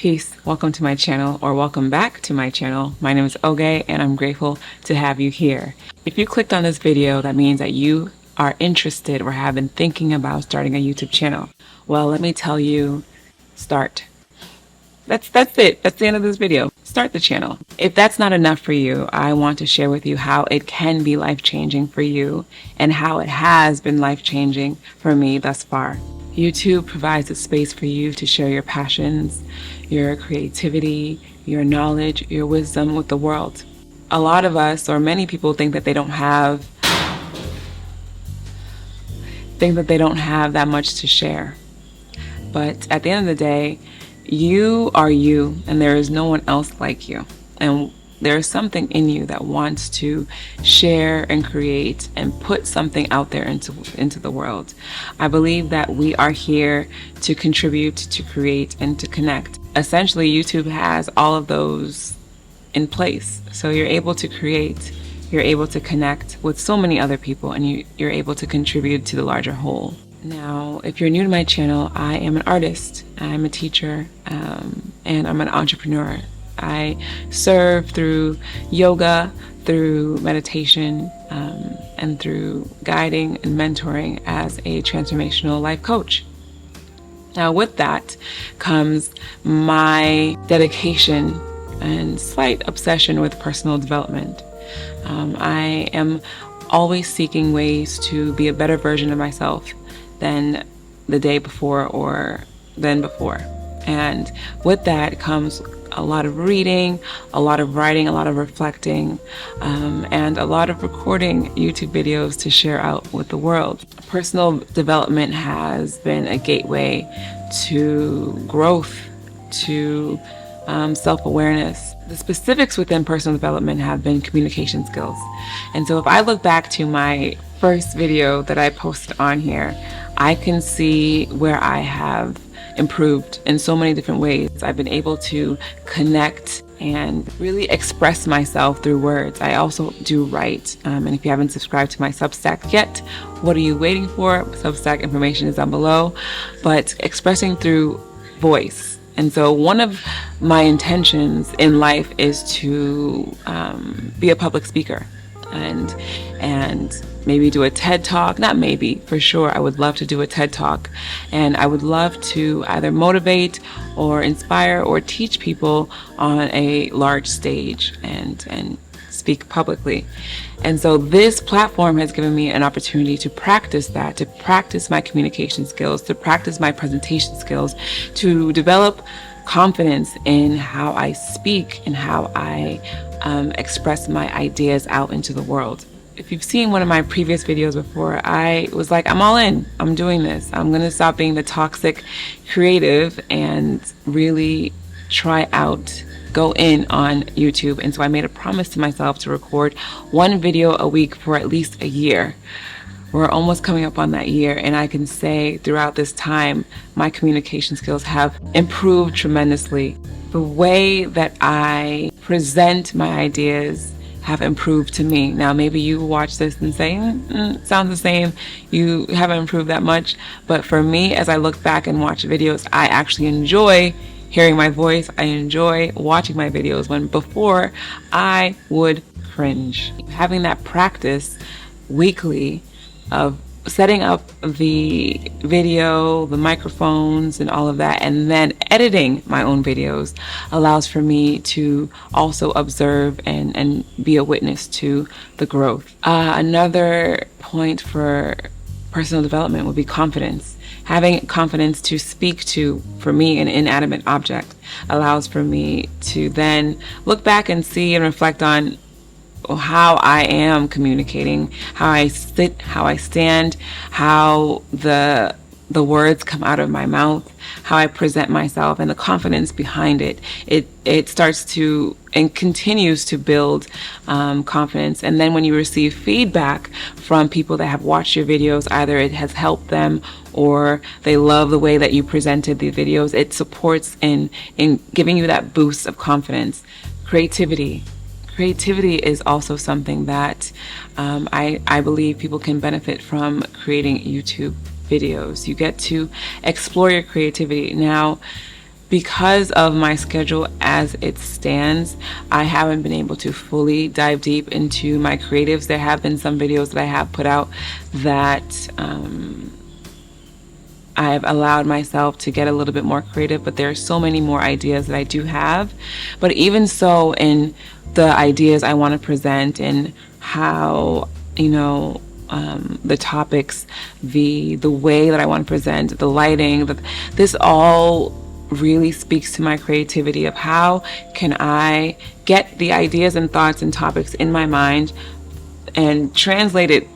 Peace. Welcome to my channel, or welcome back to my channel. My name is Onye, and I'm grateful to have you here. If you clicked on this video, that means that you are interested or have been thinking about starting a YouTube channel. Well, let me tell you, start. That's it. That's the end of this video. Start the channel. If that's not enough for you, I want to share with you how it can be life-changing for you and how it has been life-changing for me thus far. YouTube provides a space for you to share your passions, your creativity, your knowledge, your wisdom with the world. A lot of us, or many people, think that they don't have that much to share. But at the end of the day, you are you, and there is no one else like you. And there is something in you that wants to share and create and put something out there into the world. I believe that we are here to contribute, to create, and to connect. Essentially, YouTube has all of those in place. So you're able to create, you're able to connect with so many other people, and you're able to contribute to the larger whole. Now, if you're new to my channel, I am an artist, I'm a teacher, and I'm an entrepreneur. I serve through yoga, through meditation, and through guiding and mentoring as a transformational life coach. Now, with that comes my dedication and slight obsession with personal development. I am always seeking ways to be a better version of myself than the day before or than before. And with that comes a lot of reading, a lot of writing, a lot of reflecting, and a lot of recording YouTube videos to share out with the world. Personal development has been a gateway to growth, to self-awareness. The specifics within personal development have been communication skills. And so if I look back to my first video that I posted on here, I can see where I have improved in so many different ways. I've been able to connect and really express myself through words. I also do write, and if you haven't subscribed to my Substack yet, what are you waiting for? Substack information is down below. But expressing through voice. And so one of my intentions in life is to be a public speaker and maybe do a TED Talk. Not maybe, for sure, I would love to do a TED Talk. And I would love to either motivate or inspire or teach people on a large stage and speak publicly. And so this platform has given me an opportunity to practice that, to practice my communication skills, to practice my presentation skills, to develop confidence in how I speak and how I express my ideas out into the world. If you've seen one of my previous videos before, I was like, I'm all in. I'm doing this. I'm going to stop being the toxic creative and really try out, go in on YouTube. And so I made a promise to myself to record one video a week for at least a year. We're almost coming up on that year, and I can say throughout this time, my communication skills have improved tremendously. The way that I present my ideas have improved to me. Now, maybe you watch this and say, sounds the same. You haven't improved that much. But for me, as I look back and watch videos, I actually enjoy hearing my voice. I enjoy watching my videos, when before I would cringe. Having that practice weekly of setting up the video, the microphones, and all of that, and then editing my own videos allows for me to also observe and be a witness to the growth. Another point for personal development would be confidence. Having confidence to speak to, for me, an inanimate object allows for me to then look back and see and reflect on how I am communicating, how I sit, how I stand, how the words come out of my mouth, how I present myself, and the confidence behind it. It starts to and continues to build confidence. And then when you receive feedback from people that have watched your videos, either it has helped them or they love the way that you presented the videos, it supports in giving you that boost of confidence. Creativity is also something that I believe people can benefit from creating YouTube videos. You get to explore your creativity. Now, Because of my schedule as it stands, I haven't been able to fully dive deep into my creatives. There have been some videos that I have put out that I've allowed myself to get a little bit more creative, but there are so many more ideas that I do have. But even so, in the ideas I want to present and how, the topics, the way that I want to present, the lighting, this all really speaks to my creativity of how can I get the ideas and thoughts and topics in my mind and translate it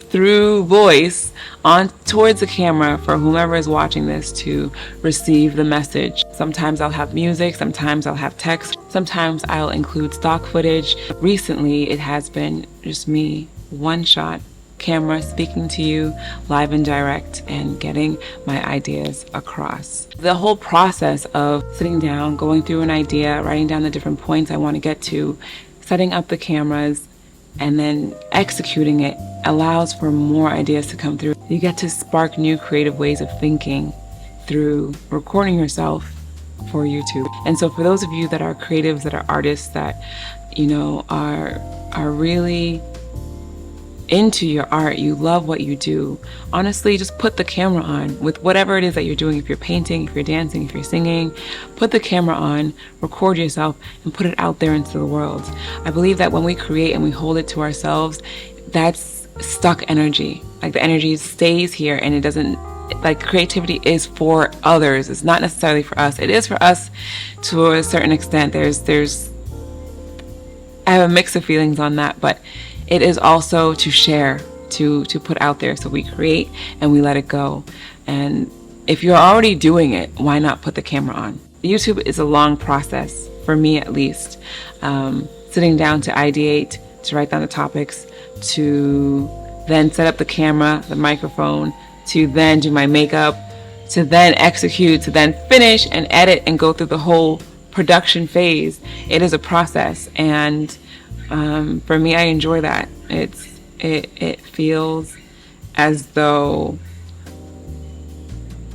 through voice on towards the camera for whomever is watching this to receive the message. Sometimes I'll have music, sometimes I'll have text, sometimes I'll include stock footage. Recently it has been just me, one shot camera, speaking to you live and direct and getting my ideas across. The whole process of sitting down, going through an idea, writing down the different points I want to get to, setting up the cameras, and then executing it allows for more ideas to come through. You get to spark new creative ways of thinking through recording yourself for YouTube. And so for those of you that are creatives, that are artists, that are really into your art, you love what you do, honestly, just put the camera on with whatever it is that you're doing. If you're painting, if you're dancing, if you're singing, put the camera on, record yourself, and put it out there into the world. I believe that when we create and we hold it to ourselves, that's stuck energy. Like the energy stays here and it doesn't, like creativity is for others. It's not necessarily for us. It is for us to a certain extent. I have a mix of feelings on that, but it is also to share, to put out there. So we create and we let it go. And if you're already doing it, why not put the camera on? YouTube is a long process, for me at least. Sitting down to ideate, to write down the topics, to then set up the camera, the microphone, to then do my makeup, to then execute, to then finish and edit and go through the whole production phase. It is a process, and for me, I enjoy that. It feels as though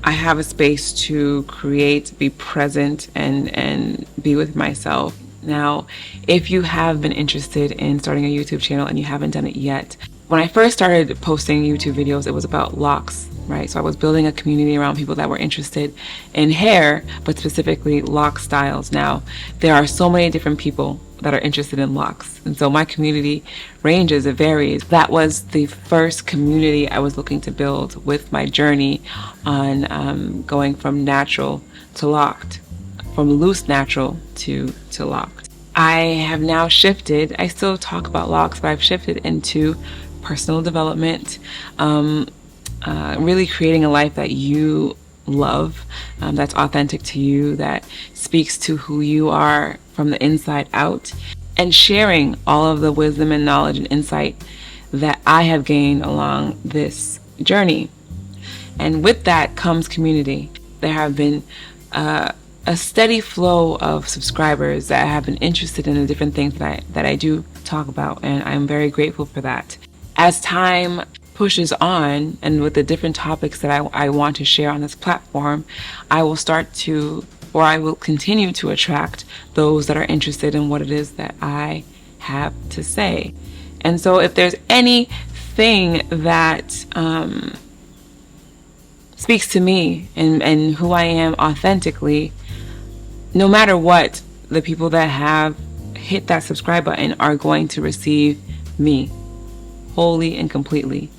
I have a space to create, be present, and be with myself. Now, if you have been interested in starting a YouTube channel and you haven't done it yet, when I first started posting YouTube videos, it was about locks, right? So I was building a community around people that were interested in hair, but specifically lock styles. Now, there are so many different people that are interested in locks. And so my community ranges, it varies. That was the first community I was looking to build with my journey on going from natural to locked, from loose natural to locked. I have now shifted. I still talk about locks, but I've shifted into personal development, really creating a life that you love, that's authentic to you, that speaks to who you are from the inside out, and sharing all of the wisdom and knowledge and insight that I have gained along this journey. And with that comes community. There have been a steady flow of subscribers that have been interested in the different things that I do talk about, and I'm very grateful for that. As time pushes on, and with the different topics that I want to share on this platform, I will continue to attract those that are interested in what it is that I have to say. And so if there's anything that speaks to me and who I am authentically, no matter what, the people that have hit that subscribe button are going to receive me wholly and completely.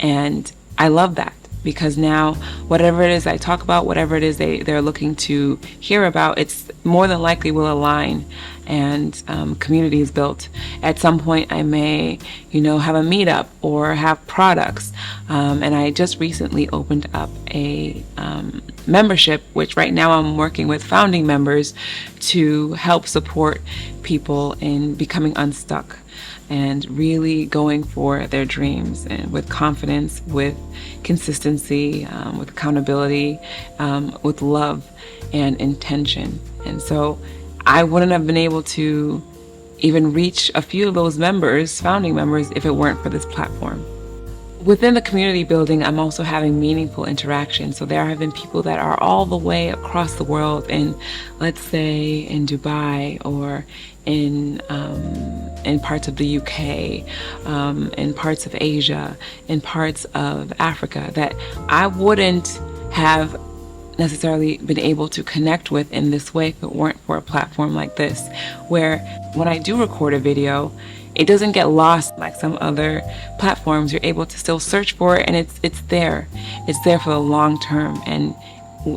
And I love that, because now whatever it is I talk about, whatever it is they're looking to hear about, it's more than likely will align, and community is built. At some point I may, have a meetup or have products. And I just recently opened up a membership, which right now I'm working with founding members to help support people in becoming unstuck and really going for their dreams, and with confidence, with consistency, with accountability, with love and intention. And so I wouldn't have been able to even reach a few of those members, founding members, if it weren't for this platform. Within the community building, I'm also having meaningful interaction. So there have been people that are all the way across the world in, let's say, in Dubai or in parts of the UK, in parts of Asia, in parts of Africa that I wouldn't have necessarily been able to connect with in this way if it weren't for a platform like this, where when I do record a video, it doesn't get lost like some other platforms. You're able to still search for it, and it's there. It's there for the long term and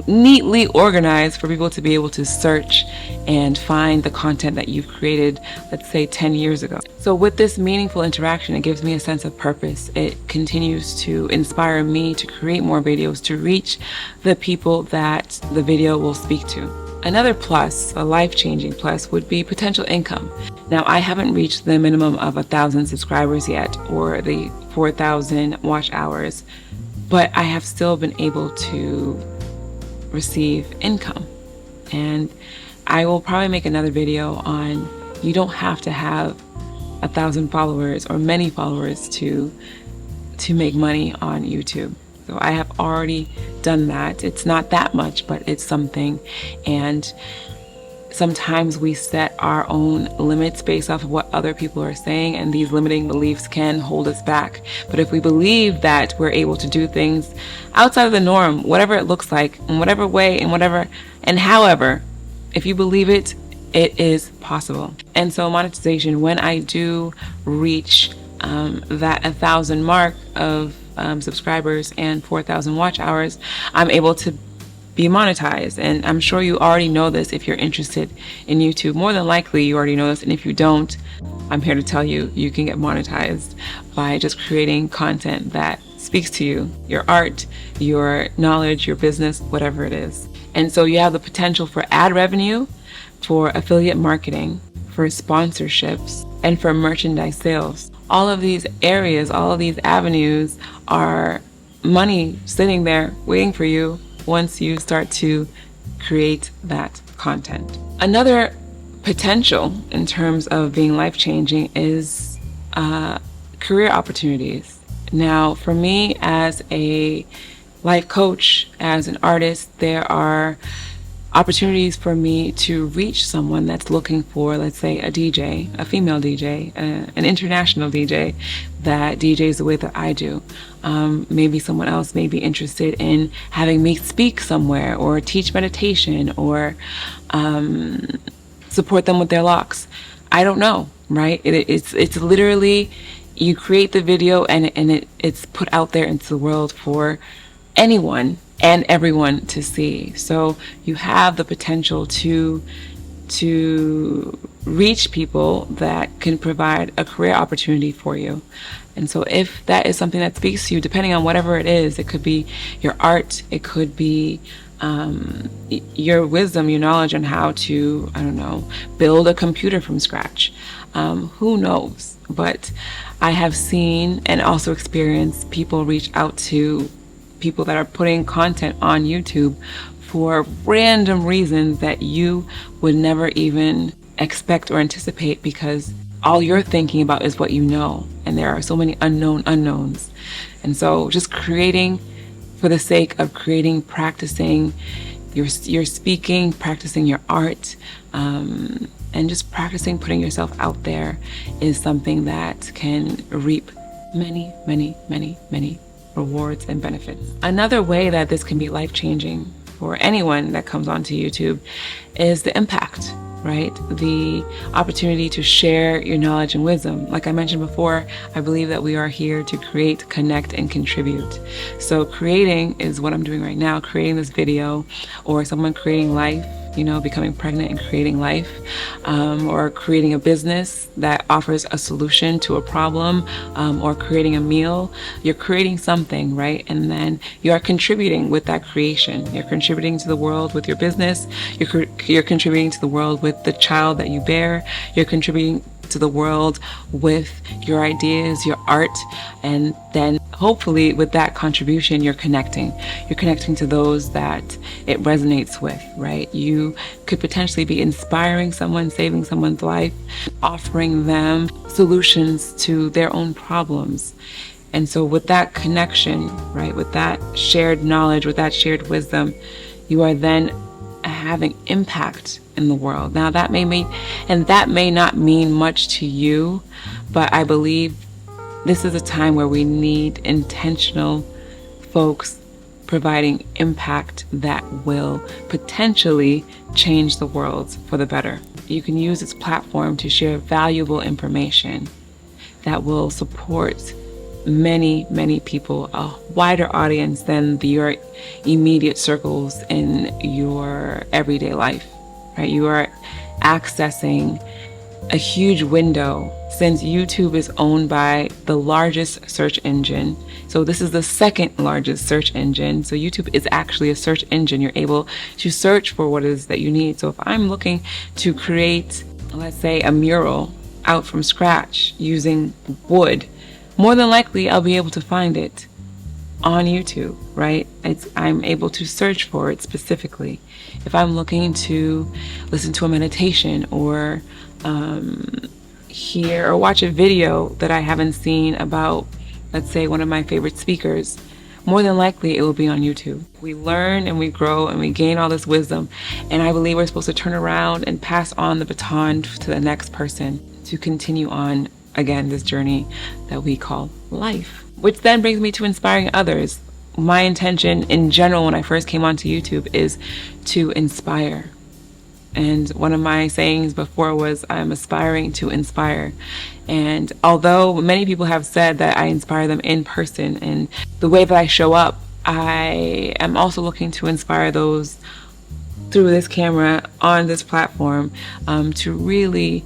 neatly organized for people to be able to search and find the content that you've created, let's say 10 years ago. So with this meaningful interaction, it gives me a sense of purpose. It continues to inspire me to create more videos, to reach the people that the video will speak to. Another plus, a life-changing plus, would be potential income. Now, I haven't reached the minimum of 1,000 subscribers yet, or the 4,000 watch hours, but I have still been able to receive income. And I will probably make another video on, you don't have to have 1,000 followers or many followers to make money on YouTube. So I have already done that. It's not that much, but it's something. And sometimes we set our own limits based off of what other people are saying, and these limiting beliefs can hold us back. But if we believe that we're able to do things outside of the norm, whatever it looks like, in whatever way, in whatever, and however, if you believe it, it is possible. And so monetization, when I do reach that 1,000 mark of subscribers and 4,000 watch hours, I'm able to be monetized. And I'm sure you already know this if you're interested in YouTube. More than likely you already know this, and if you don't, I'm here to tell you, you can get monetized by just creating content that speaks to you, your art, your knowledge, your business, whatever it is. And so you have the potential for ad revenue, for affiliate marketing, for sponsorships, and for merchandise sales. All of these areas, all of these avenues are money sitting there waiting for you once you start to create that content. Another potential in terms of being life-changing is career opportunities. Now, for me as a life coach, as an artist, there are opportunities for me to reach someone that's looking for, let's say, a DJ, a female DJ, an international DJ that DJs the way that I do. Maybe someone else may be interested in having me speak somewhere or teach meditation or support them with their locks. I don't know, right? It's literally, you create the video and it's put out there into the world for anyone and everyone to see. So you have the potential to reach people that can provide a career opportunity for you. And so if that is something that speaks to you, depending on whatever it is, it could be your art, it could be your wisdom, your knowledge on how to, I don't know, build a computer from scratch. Who knows? But I have seen and also experienced people reach out to people that are putting content on YouTube for random reasons that you would never even expect or anticipate, because all you're thinking about is what you know, and there are so many unknown unknowns. And so just creating for the sake of creating, practicing your speaking, practicing your art, and just practicing putting yourself out there is something that can reap many, many, many, many rewards and benefits. Another way that this can be life-changing for anyone that comes onto YouTube is the impact, right? The opportunity to share your knowledge and wisdom. Like I mentioned before, I believe that we are here to create, connect, and contribute. So creating is what I'm doing right now, creating this video, or someone creating life, you know, becoming pregnant and creating life, or creating a business that offers a solution to a problem, or creating a meal. You're creating something, right? And then you are contributing with that creation. You're contributing to the world with your business. You're contributing to the world with the child that you bear. You're contributing to the world with your ideas, your art, and then hopefully with that contribution you're connecting to those that it resonates with, right? You could potentially be inspiring someone, saving someone's life, offering them solutions to their own problems. And so with that connection, right, with that shared knowledge, with that shared wisdom, you are then having impact in the world. Now that may not mean much to you, but I believe this is a time where we need intentional folks providing impact that will potentially change the world for the better. You can use this platform to share valuable information that will support many, many people, a wider audience than your immediate circles in your everyday life, right? You are accessing a huge window since YouTube is owned by the largest search engine. So this is the second largest search engine. So YouTube is actually a search engine. You're able to search for what it is that you need. So if I'm looking to create, let's say, a mural out from scratch using wood, more than likely I'll be able to find it on YouTube, right? I'm able to search for it specifically. If I'm looking to listen to a meditation or hear or watch a video that I haven't seen about, let's say, one of my favorite speakers, more than likely it will be on YouTube. We learn and we grow and we gain all this wisdom, and I believe we're supposed to turn around and pass on the baton to the next person to continue on, again, this journey that we call life. Which then brings me to inspiring others. My intention in general when I first came onto YouTube is to inspire. And one of my sayings before was, I'm aspiring to inspire. And although many people have said that I inspire them in person and the way that I show up, I am also looking to inspire those through this camera on this platform to really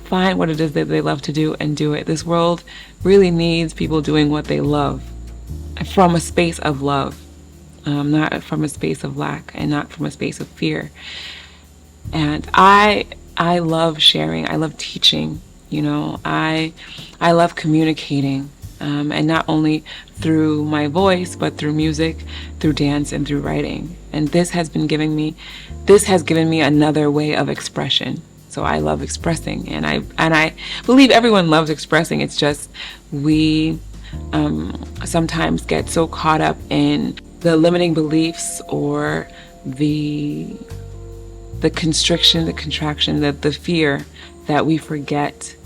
find what it is that they love to do and do it. This world really needs people doing what they love from a space of love, not from a space of lack and not from a space of fear. And I love sharing. I love teaching. You know, I love communicating, and not only through my voice, but through music, through dance, and through writing. And this has given me another way of expression. So I love expressing, and I believe everyone loves expressing. It's just we sometimes get so caught up in the limiting beliefs or the constriction, the contraction, the fear, that we forget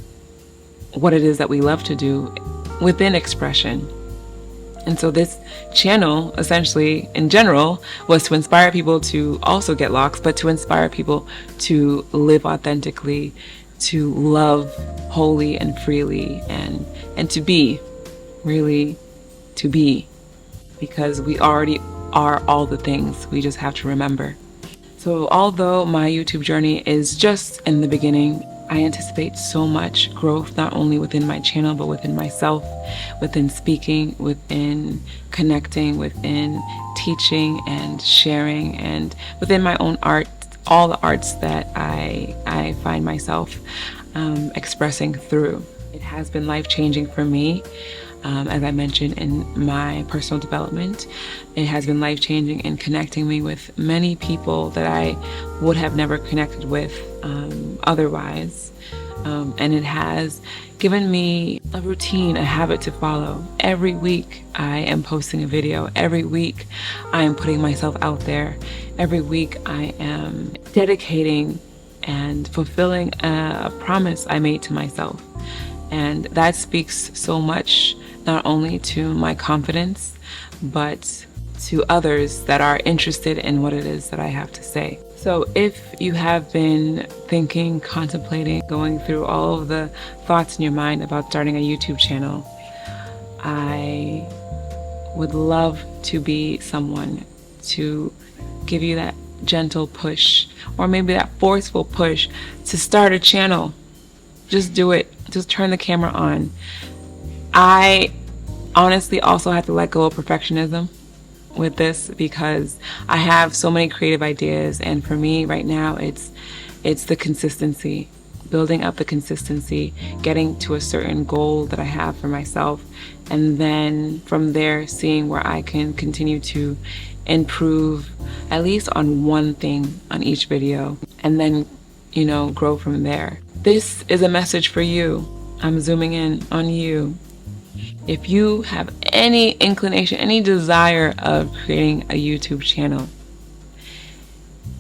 what it is that we love to do within expression. And so this channel, essentially, in general, was to inspire people to also get locks, but to inspire people to live authentically, to love wholly and freely, and to be, really, to be, because we already are all the things. We just have to remember. So although my YouTube journey is just in the beginning, I anticipate so much growth, not only within my channel, but within myself, within speaking, within connecting, within teaching and sharing, and within my own art, all the arts that I find myself expressing through. It has been life-changing for me. As I mentioned in my personal development, it has been life-changing in connecting me with many people that I would have never connected with otherwise. And it has given me a routine, a habit to follow. Every week I am posting a video. Every week I am putting myself out there. Every week I am dedicating and fulfilling a promise I made to myself. And that speaks so much, not only to my confidence, but to others that are interested in what it is that I have to say. So if you have been thinking, contemplating, going through all of the thoughts in your mind about starting a YouTube channel, I would love to be someone to give you that gentle push, or maybe that forceful push to start a channel. Just do it. Just turn the camera on. I honestly also had to let go of perfectionism with this, because I have so many creative ideas, and for me right now it's the consistency, building up the consistency, getting to a certain goal that I have for myself, and then from there seeing where I can continue to improve at least on one thing on each video, and then, you know, grow from there. This is a message for you. I'm zooming in on you. If you have any inclination, any desire of creating a YouTube channel,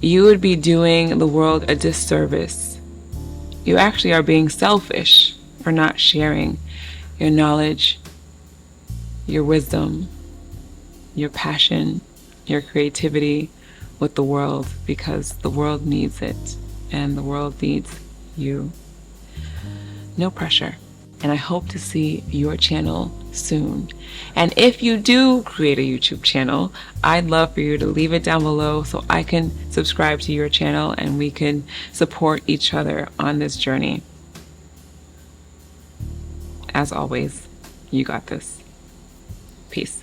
you would be doing the world a disservice. You actually are being selfish for not sharing your knowledge, your wisdom, your passion, your creativity with the world, because the world needs it and the world needs you. No pressure. And I hope to see your channel soon. And if you do create a YouTube channel, I'd love for you to leave it down below so I can subscribe to your channel and we can support each other on this journey. As always, you got this. Peace.